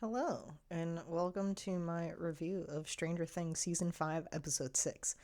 Hello, and welcome to my review of Stranger Things Season 5, Episode 6.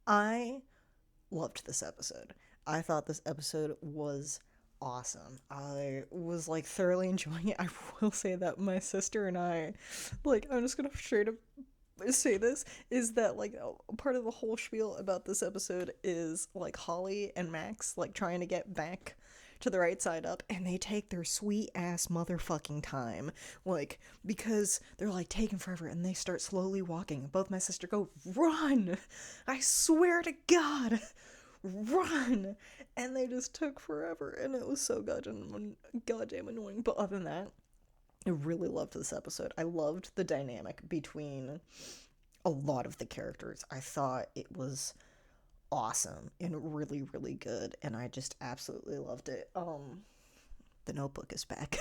I loved this episode. I thought this episode was awesome. I was thoroughly enjoying it. I will say that my sister and I, I'm just gonna straight up say this, is that part of the whole spiel about this episode is Holly and Max trying to get back to the right side up, and they take their sweet ass motherfucking time, because they're taking forever, and they start slowly walking, and both my sister go, run, I swear to God, run, and they just took forever, and it was so goddamn annoying. But other than that, I really loved this episode. I loved the dynamic between a lot of the characters. I thought it was awesome and really, really good, and I just absolutely loved it. The Notebook is back.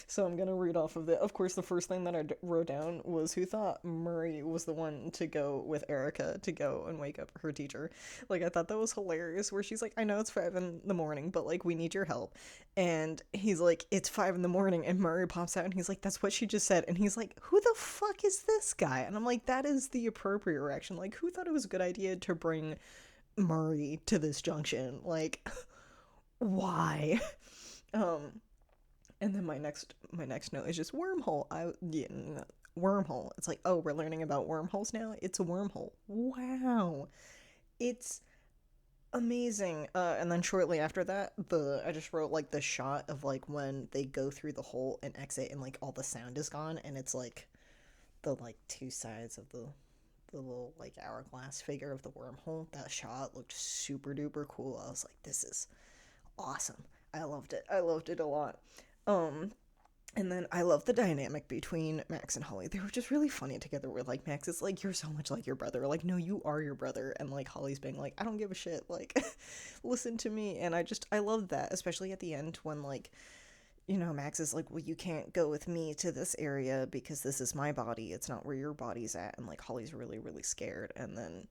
So I'm gonna read off of it. Of course, the first thing that wrote down was who thought Murray was the one to go with Erica to go and wake up her teacher. I thought that was hilarious, where she's like, I know it's 5 in the morning, but we need your help. And he's like, it's 5 in the morning. And Murray pops out and he's like, that's what she just said. And he's like, who the fuck is this guy? And I'm like, that is the appropriate reaction. Who thought it was a good idea to bring Murray to this junction? Why? Um, and then my next note is just wormhole. Wormhole. It's like, oh, we're learning about wormholes now. It's a wormhole. Wow, it's amazing. And then shortly after that, I just wrote the shot of when they go through the hole and exit, and all the sound is gone, and it's the two sides of the little hourglass figure of the wormhole. That shot looked super duper cool. I was like, this is awesome. I loved it. I loved it a lot. Um, and then I love the dynamic between Max and Holly. They were just really funny together. Where Max is like, "You're so much like your brother." No, you are your brother. And Holly's being like, "I don't give a shit." Listen to me. And I love that, especially at the end when Max is like, "Well, you can't go with me to this area because this is my body. It's not where your body's at." And Holly's really, really scared. And then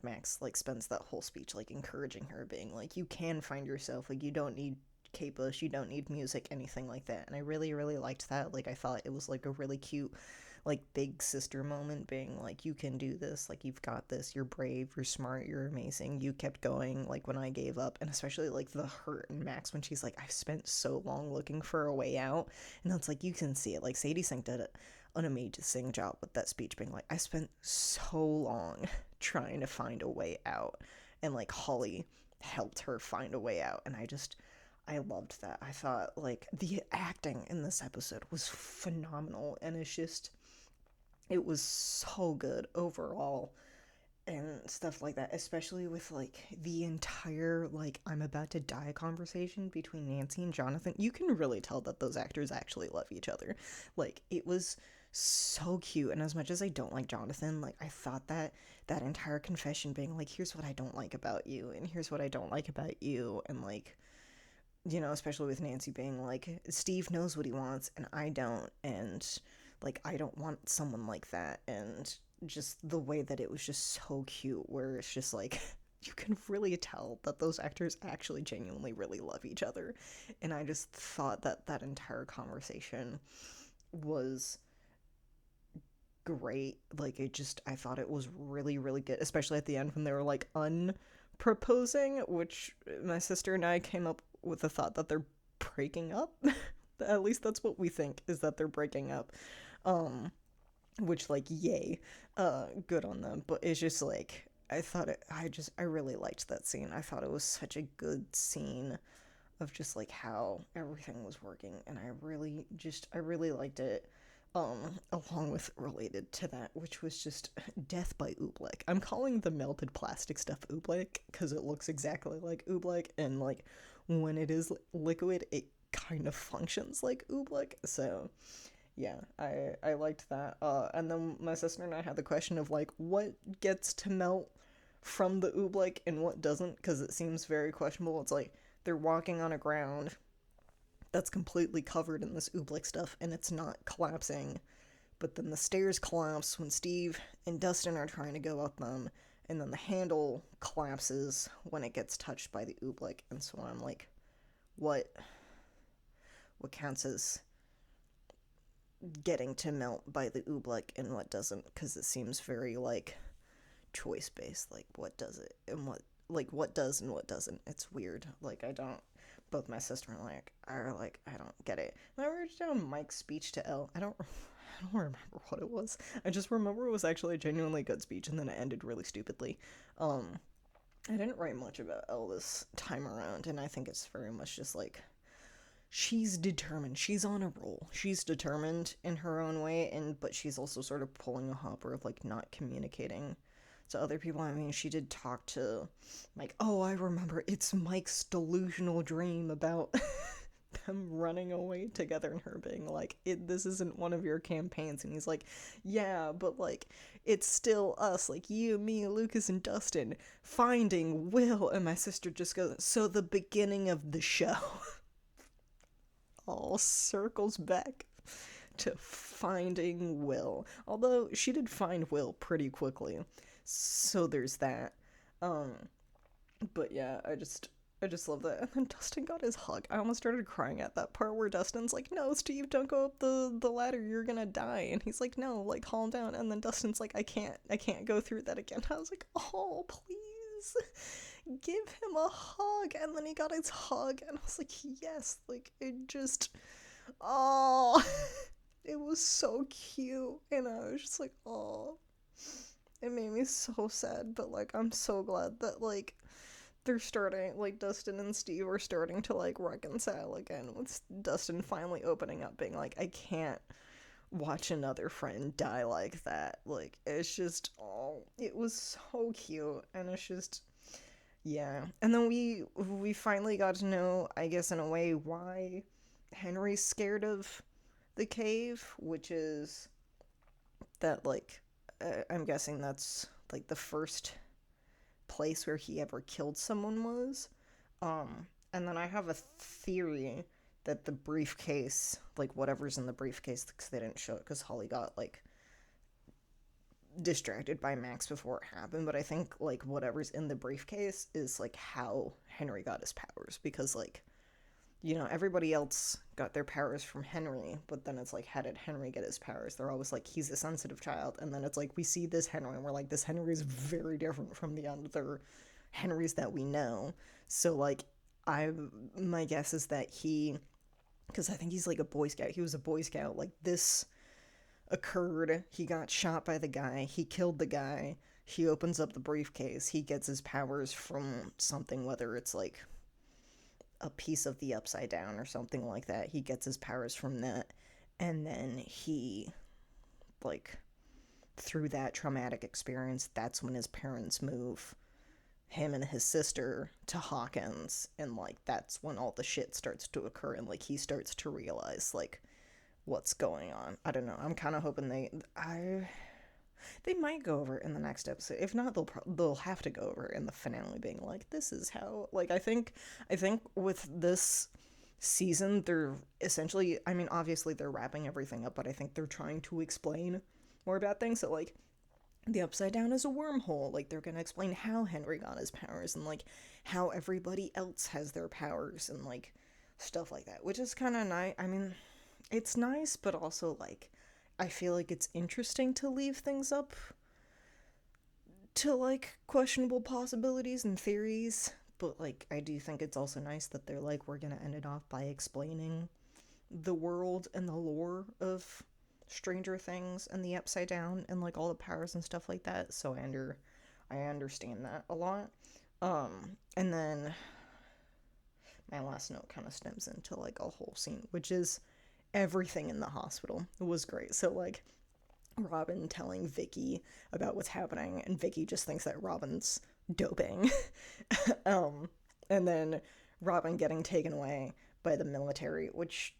Max spends that whole speech encouraging her, being like, "You can find yourself. You don't need Kate Bush. You don't need music, anything like that." And I really, really liked that. I thought it was a really cute big sister moment, being like, you can do this, you've got this, you're brave, you're smart, you're amazing, you kept going when I gave up. And especially the hurt in Max when she's like, I've spent so long looking for a way out. And it's you can see it, Sadie Sink did an amazing job with that speech, being like, I spent so long trying to find a way out, and Holly helped her find a way out. And I loved that. I thought the acting in this episode was phenomenal, and it was so good overall and stuff like that, especially with the entire I'm about to die conversation between Nancy and Jonathan. You can really tell that those actors actually love each other. It was so cute. And as much as I don't like Jonathan, I thought that that entire confession, being like, here's what I don't like about you, and here's what I don't like about you, and especially with Nancy being like, Steve knows what he wants and I don't, and I don't want someone like that. And just the way that it was just so cute, where it's just you can really tell that those actors actually genuinely really love each other. And I just thought that that entire conversation was great. I thought it was really, really good, especially at the end when they were unproposing, which my sister and I came up with the thought that they're breaking up. At least that's what we think, is that they're breaking up. Um, which yay, good on them. But it's just I really liked that scene. I thought it was such a good scene of just how everything was working, and I really liked it. Along with, related to that, which was just Death by Oobleck. I'm calling the melted plastic stuff Oobleck because it looks exactly like Oobleck, and when it is liquid, it kind of functions like Oobleck. So yeah, I liked that. And then my sister and I had the question of what gets to melt from the Oobleck and what doesn't, because it seems very questionable. It's they're walking on a ground that's completely covered in this Oobleck stuff, and it's not collapsing. But then the stairs collapse when Steve and Dustin are trying to go up them, and then the handle collapses when it gets touched by the Oobleck. And so I'm like, what counts as getting to melt by the oobleck and what doesn't, because it seems very like choice based, like what does it and what does and what doesn't. It's weird. Like I don't. Both my sister and I don't get it. And I wrote down Mike's speech to Elle. I don't remember what it was. I just remember it was actually a genuinely good speech, and then it ended really stupidly. Um, I didn't write much about Elle this time around, and I think it's very much just like she's determined. She's on a roll. She's determined in her own way, and but she's also sort of pulling a Hopper of like not communicating to other people. I mean, she did talk to like, oh, I remember it's Mike's delusional dream about them running away together and her being like, this isn't one of your campaigns. And he's like, yeah, but like, it's still us, like you, me, Lucas, and Dustin finding Will. And my sister just goes, so the beginning of the show all circles back to finding Will. Although she did find Will pretty quickly. So there's that. Um, but yeah, I just love that. And then Dustin got his hug. I almost started crying at that part where Dustin's like, "No, Steve, don't go up the ladder. You're gonna die." And he's like, "No, like calm down." And then Dustin's like, I can't go through that again." I was like, "Oh, please, give him a hug." And then he got his hug, and I was like, "Yes." Like it just, oh, it was so cute, and I was just like, "Oh." It made me so sad, but like I'm so glad that like they're starting, like Dustin and Steve are starting to like reconcile again, with Dustin finally opening up being like, I can't watch another friend die like that. Like it's just, oh, it was so cute, and it's just, yeah. And then we finally got to know, I guess in a way, why Henry's scared of the cave, which is that like I'm guessing that's like the first place where he ever killed someone was. And then I have a theory that the briefcase, like whatever's in the briefcase, because they didn't show it because Holly got like distracted by Max before it happened. But I think like whatever's in the briefcase is like how Henry got his powers, because like everybody else got their powers from Henry, but then it's like, how did Henry get his powers? They're always like, he's a sensitive child. And then it's like, we see this Henry, and we're like, this Henry is very different from the other Henrys that we know. So, like, my guess is that because I think he's like a Boy Scout, he was a Boy Scout, like, this occurred, he got shot by the guy, he killed the guy, he opens up the briefcase, he gets his powers from something, whether it's like a piece of the Upside Down or something like that. He gets his powers from that, and then he, like, through that traumatic experience, that's when his parents move him and his sister to Hawkins, and like that's when all the shit starts to occur, and like he starts to realize like what's going on. I don't know. I'm kind of hoping they might go over it in the next episode. If not, they'll have to go over it in the finale, being like, this is how. Like I think with this season, they're essentially. I mean, obviously they're wrapping everything up, but I think they're trying to explain more about things. So like, the Upside Down is a wormhole. Like they're gonna explain how Henry got his powers, and like how everybody else has their powers, and like stuff like that, which is kind of nice. I mean, it's nice, but also like I feel like it's interesting to leave things up to like questionable possibilities and theories. But like I do think it's also nice that they're like, we're gonna end it off by explaining the world and the lore of Stranger Things and the Upside Down and like all the powers and stuff like that. So I understand that a lot. And then my last note kind of stems into like a whole scene, which is everything in the hospital. It was great. So like Robin telling Vicky about what's happening, and Vicky just thinks that Robin's doping. um, and then Robin getting taken away by the military, which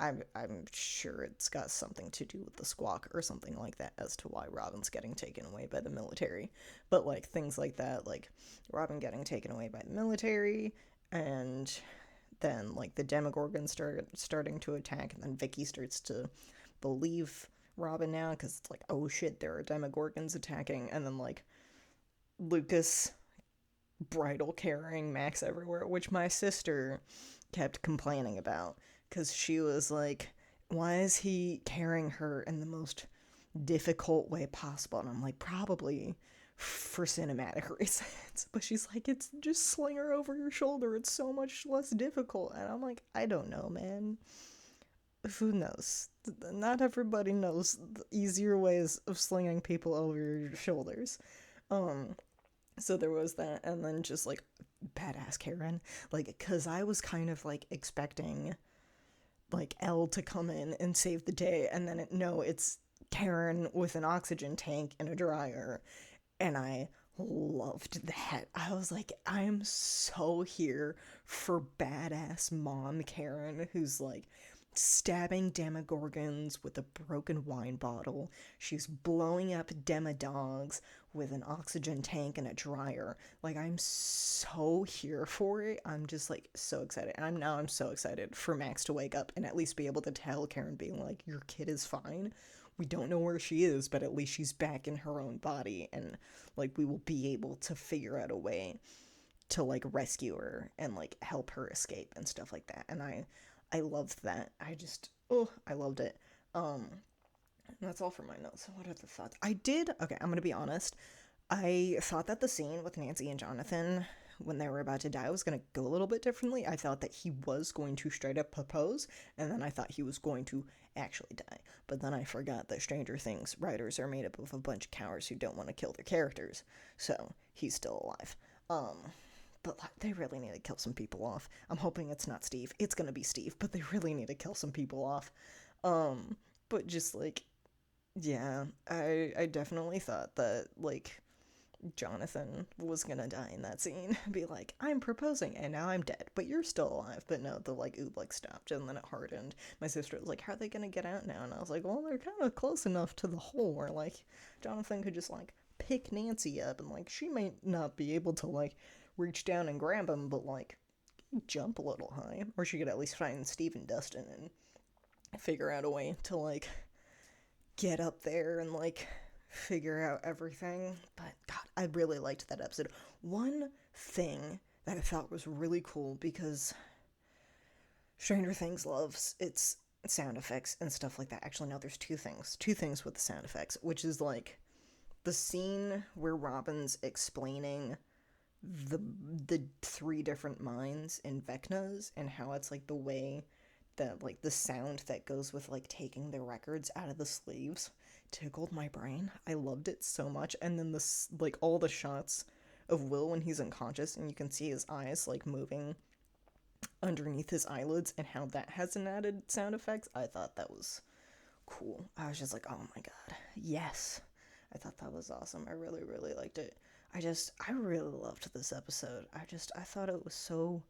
I'm sure it's got something to do with the squawk or something like that as to why Robin's getting taken away by the military. But like things like that, like Robin getting taken away by the military, and then like the Demogorgons starting to attack, and then Vicky starts to believe Robin now because it's like, oh shit, there are Demogorgons attacking, and then like Lucas bridal carrying Max everywhere, which my sister kept complaining about because she was like, Why is he carrying her in the most difficult way possible? And I'm like, probably for cinematic reasons. But she's like, it's just sling her over your shoulder. It's so much less difficult. And I'm like, I don't know, man. Who knows? Not everybody knows the easier ways of slinging people over your shoulders. Um, so there was that, and then just like badass Karen, like, cause I was kind of like expecting like Elle to come in and save the day, and then no, it's Karen with an oxygen tank and a dryer, and I loved that. I was like, I'm so here for badass mom Karen who's like stabbing demogorgons with a broken wine bottle. She's blowing up demodogs with an oxygen tank and a dryer. Like, I'm so here for it. I'm just like so excited. And I'm so excited for Max to wake up and at least be able to tell Karen, being like, your kid is fine. We don't know where she is, but at least she's back in her own body, and like we will be able to figure out a way to like rescue her and like help her escape and stuff like that. And I loved that. I loved it. Um and that's all for my notes. What are the thoughts? Okay, I'm gonna be honest. I thought that the scene with Nancy and Jonathan when they were about to die was going to go a little bit differently. I thought that he was going to straight up propose, and then I thought he was going to actually die. But then I forgot that Stranger Things writers are made up of a bunch of cowards who don't want to kill their characters. So he's still alive. But like, they really need to kill some people off. I'm hoping it's not Steve. It's going to be Steve, but they really need to kill some people off. But just like, yeah, I definitely thought that like Jonathan was gonna die in that scene. Be like, I'm proposing and now I'm dead, but you're still alive. But no, the like oobleck stopped and then it hardened. My sister was like, how are they gonna get out now? And I was like, well, they're kind of close enough to the hole where like Jonathan could just like pick Nancy up, and like she might not be able to like reach down and grab him, but like jump a little high. Or she could at least find Steve and Dustin and figure out a way to like get up there and like figure out everything. But God, I really liked that episode. One thing that I thought was really cool, because Stranger Things loves its sound effects and stuff like that. Actually, no, there's two things with the sound effects, which is like the scene where Robin's explaining the the three different minds in Vecna's, and how it's like the way that like the sound that goes with like taking the records out of the sleeves tickled my brain. I loved it so much. And then this like all the shots of Will when he's unconscious and you can see his eyes like moving underneath his eyelids, and how that has an added sound effects. I thought that was cool. I was just like, oh my god, yes. I thought that was awesome. I really, really liked it. I really loved this episode. I thought it was so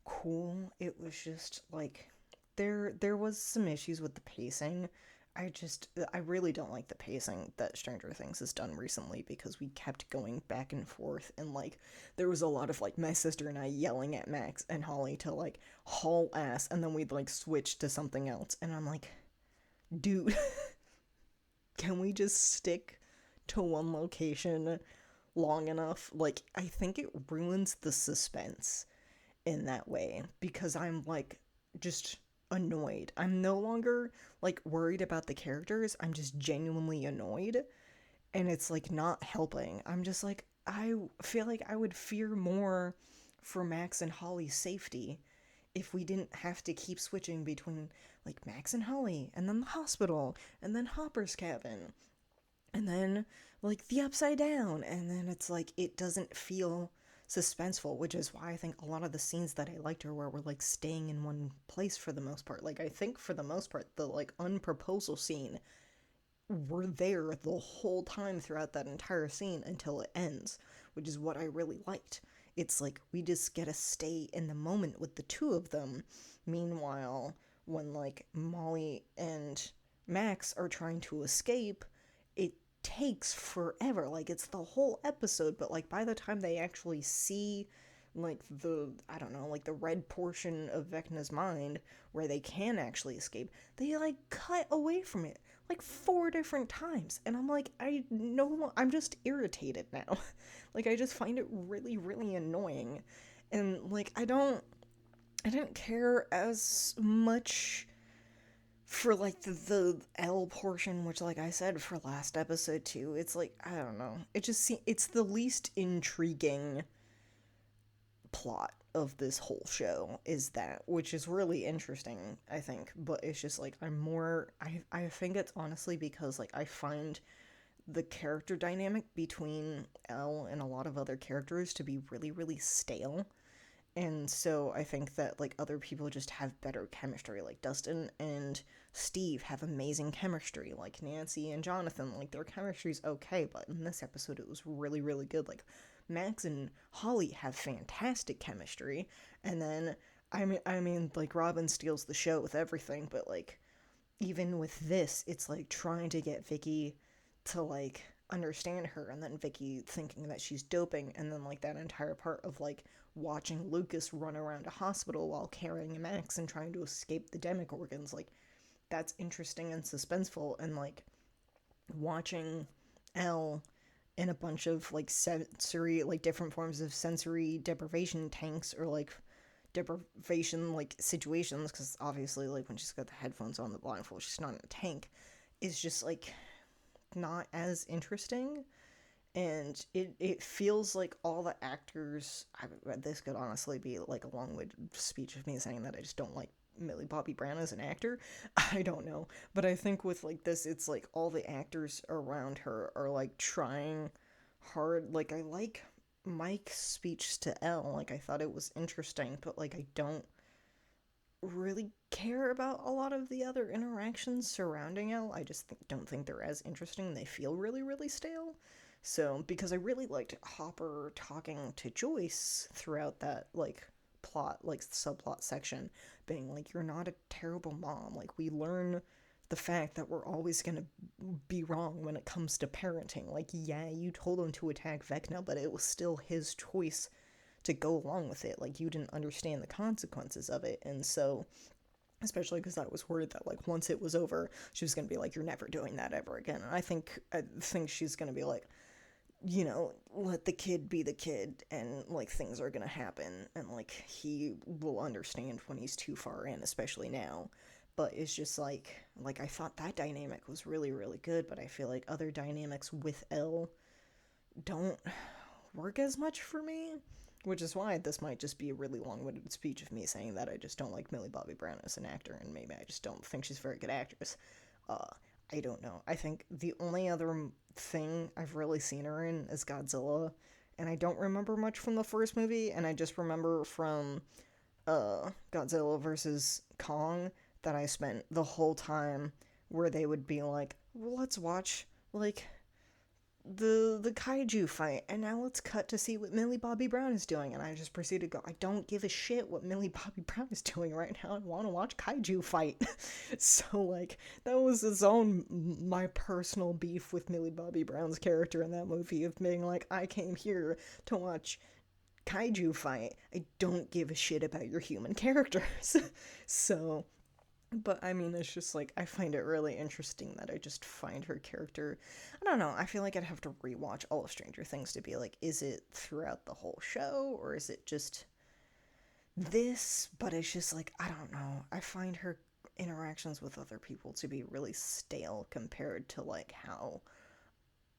cool. It was just like there was some issues with the pacing. I really don't like the pacing that Stranger Things has done recently, because we kept going back and forth, and like there was a lot of like my sister and I yelling at Max and Holly to like haul ass, and then we'd like switch to something else, and I'm like, dude, can we just stick to one location long enough? Like, I think it ruins the suspense in that way, because I'm like just annoyed. I'm no longer like worried about the characters. I'm just genuinely annoyed, and it's like not helping. I'm just like, I feel like I would fear more for Max and Holly's safety if we didn't have to keep switching between like Max and Holly, and then the hospital, and then Hopper's cabin, and then like the upside down, and then it's like it doesn't feel suspenseful, which is why I think a lot of the scenes that I liked are where we're like staying in one place for the most part. Like, I think for the most part the like unproposal scene, we're there the whole time throughout that entire scene until it ends, which is what I really liked. It's like we just get to stay in the moment with the two of them. Meanwhile, when like Molly and Max are trying to escape, it takes forever. Like, it's the whole episode, but like by the time they actually see like the, I don't know, like the red portion of Vecna's mind where they can actually escape, they like cut away from it like four different times, and I'm like, I'm just irritated now. Like, I just find it really, really annoying, and like I didn't care as much for like the L portion, which like I said for last episode too, it's like I don't know. It's the least intriguing plot of this whole show is that, which is really interesting, I think, but it's just like I think it's honestly because like I find the character dynamic between Elle and a lot of other characters to be really really stale. And so I think that like other people just have better chemistry. Like Dustin and Steve have amazing chemistry. Like Nancy and Jonathan, like their chemistry's okay, but in this episode it was really really good. Like Max and Holly have fantastic chemistry, and then I mean like Robin steals the show with everything, but like even with this, it's like trying to get Vicky to like understand her, and then Vicky thinking that she's doping, and then like that entire part of like watching Lucas run around a hospital while carrying Max and trying to escape the Demogorgons, like that's interesting and suspenseful, and like watching Elle in a bunch of like sensory, like different forms of sensory deprivation tanks, or like deprivation like situations, because obviously like when she's got the headphones on, the blindfold, she's not in a tank, is just like not as interesting. And it feels like all the actors, this could honestly be like a long-winded speech of me saying that I just don't like Millie Bobby Brown as an actor. I don't know, but I think with like this, it's like all the actors around her are like trying hard. Like I like Mike's speech to Elle, like I thought it was interesting, but like I don't really care about a lot of the other interactions surrounding Elle. I just don't think they're as interesting. They feel really, really stale. So, because I really liked Hopper talking to Joyce throughout that, like, plot, like, subplot section, being like, you're not a terrible mom. Like, we learn the fact that we're always gonna be wrong when it comes to parenting. Like, yeah, you told him to attack Vecna, but it was still his choice to go along with it. Like, you didn't understand the consequences of it. And so, especially because I was worried that like once it was over, she was gonna be like, "You're never doing that ever again." And I think she's gonna be like, let the kid be the kid, and like things are gonna happen, and like he will understand when he's too far in, especially now. But it's just like I thought that dynamic was really really good, but I feel like other dynamics with Elle don't work as much for me, which is why this might just be a really long-winded speech of me saying that I just don't like Millie Bobby Brown as an actor, and maybe I just don't think she's a very good actress. Uh, I don't know. I think the only other thing I've really seen her in is Godzilla, and I don't remember much from the first movie, and I just remember from Godzilla versus Kong that I spent the whole time where they would be like, well, let's watch like the kaiju fight, and now let's cut to see what Millie Bobby Brown is doing. And I just proceeded to go, I don't give a shit what Millie Bobby Brown is doing right now. I want to watch kaiju fight. So like that was its own my personal beef with Millie Bobby Brown's character in that movie, of being like, I came here to watch kaiju fight. I don't give a shit about your human characters. So, but I mean, it's just like I find it really interesting that I just find her character. I don't know. I feel like I'd have to rewatch all of Stranger Things to be like, is it throughout the whole show, or is it just this? But it's just like I don't know. I find her interactions with other people to be really stale compared to like how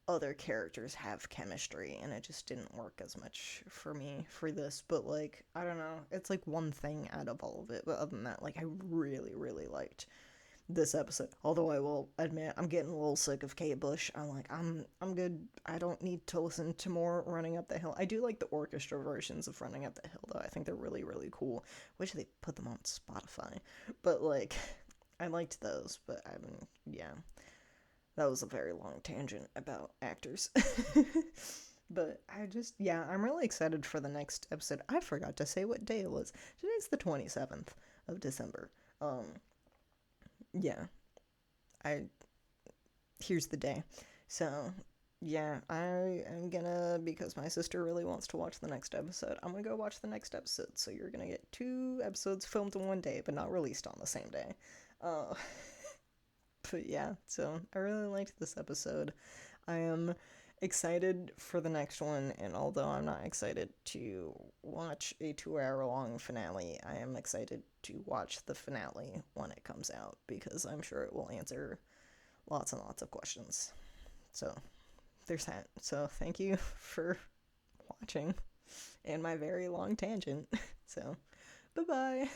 other characters have chemistry, and it just didn't work as much for me for this. But like I don't know, it's like one thing out of all of it, but other than that, like I really really liked this episode. Although I will admit I'm getting a little sick of Kate Bush. I'm good. I don't need to listen to more Running Up the Hill. I do like the orchestra versions of Running Up the Hill though. I think they're really really cool. Wish they put them on Spotify. But like I liked those, but I mean, yeah. That was a very long tangent about actors. But yeah, I'm really excited for the next episode. I forgot to say what day it was. Today's the 27th of December. Um, yeah, I here's the day. So, yeah, I am gonna, because my sister really wants to watch the next episode, I'm gonna go watch the next episode. So you're gonna get two episodes filmed in one day, but not released on the same day. Uh, but yeah, so I really liked this episode. I am excited for the next one, and although I'm not excited to watch a 2 hour long finale, I am excited to watch the finale when it comes out because I'm sure it will answer lots and lots of questions. So, there's that. So, thank you for watching and my very long tangent. So, bye bye.